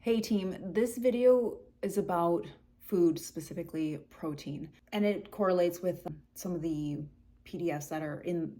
Hey team, this video is about food, specifically protein, and it correlates with some of the PDFs that are in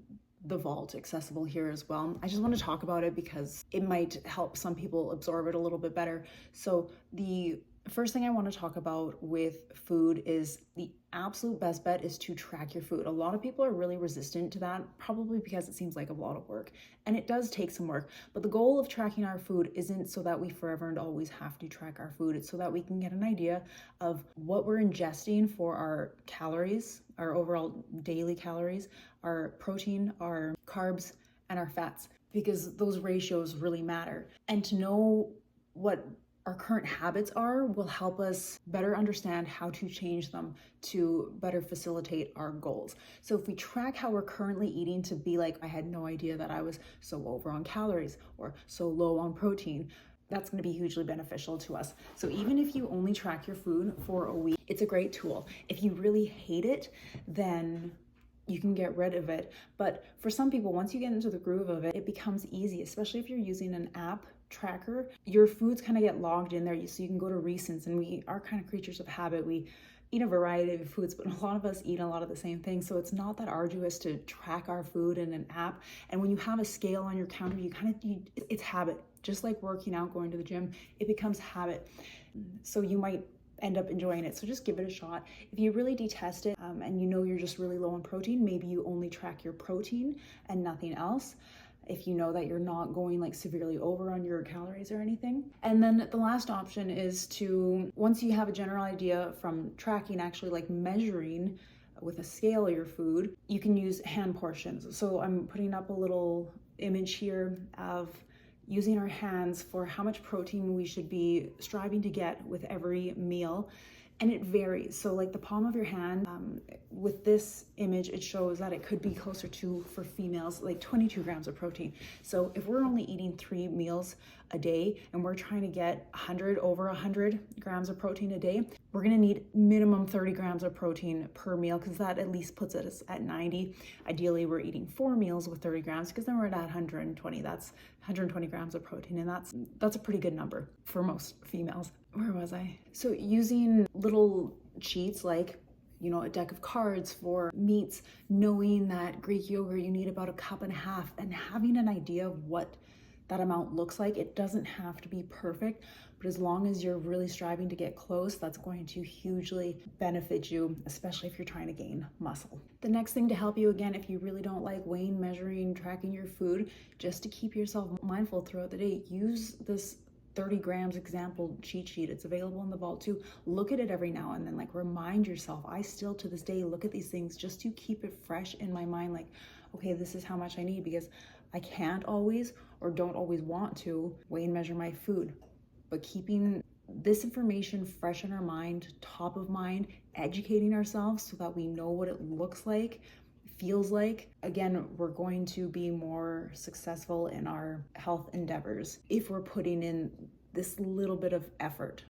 the vault accessible here as well. I just want to talk about it because it might help some people absorb it a little bit better. So the first thing I want to talk about with food is the absolute best bet is to track your food. A lot of people are really resistant to that, probably because it seems like a lot of work, and it does take some work. But the goal of tracking our food isn't so that we forever and always have to track our food. It's so that we can get an idea of what we're ingesting for our calories, our overall daily calories, our protein, our carbs, and our fats, because those ratios really matter. And to know what our current habits are will help us better understand how to change them to better facilitate our goals. So if we track how we're currently eating to be like, I had no idea that I was so over on calories or so low on protein, that's going to be hugely beneficial to us. So even if you only track your food for a week, it's a great tool. If you really hate it, then you can get rid of it. But for some people, once you get into the groove of it, it becomes easy, especially if you're using an app tracker. Your foods kind of get logged in there, so you can go to recents, and we are kind of creatures of habit. We eat a variety of foods, but a lot of us eat a lot of the same things. So it's not that arduous to track our food in an app. And when you have a scale on your counter, it's habit. Just like working out, going to the gym, it becomes habit. So you might end up enjoying it. So just give it a shot. If you really detest it and you know you're just really low on protein, maybe you only track your protein and nothing else. If you know that you're not going like severely over on your calories or anything. And then the last option is to, once you have a general idea from tracking, actually like measuring with a scale your food, you can use hand portions. So I'm putting up a little image here of using our hands for how much protein we should be striving to get with every meal. And it varies. So like the palm of your hand, with this image, it shows that it could be closer to, for females, like 22 grams of protein. So if we're only eating 3 meals a day and we're trying to get over 100 grams of protein a day, we're gonna need minimum 30 grams of protein per meal, because that at least puts us at 90. Ideally, we're eating 4 meals with 30 grams, because then we're at 120. That's 120 grams of protein, and that's a pretty good number for most females. Where was I? So using little cheats like, a deck of cards for meats, knowing that Greek yogurt, you need about 1.5 cups, and having an idea of what that amount looks like. It doesn't have to be perfect, but as long as you're really striving to get close, that's going to hugely benefit you, especially if you're trying to gain muscle. The next thing to help you, again, if you really don't like weighing, measuring, tracking your food, just to keep yourself mindful throughout the day, use this 30 grams example cheat sheet. It's available in the vault too. Look at it every now and then, like remind yourself. I still to this day look at these things just to keep it fresh in my mind, like, okay, this is how much I need, because I can't always or don't always want to weigh and measure my food. But keeping this information fresh in our mind, top of mind, educating ourselves so that we know what it looks like, feels like, again, we're going to be more successful in our health endeavors if we're putting in this little bit of effort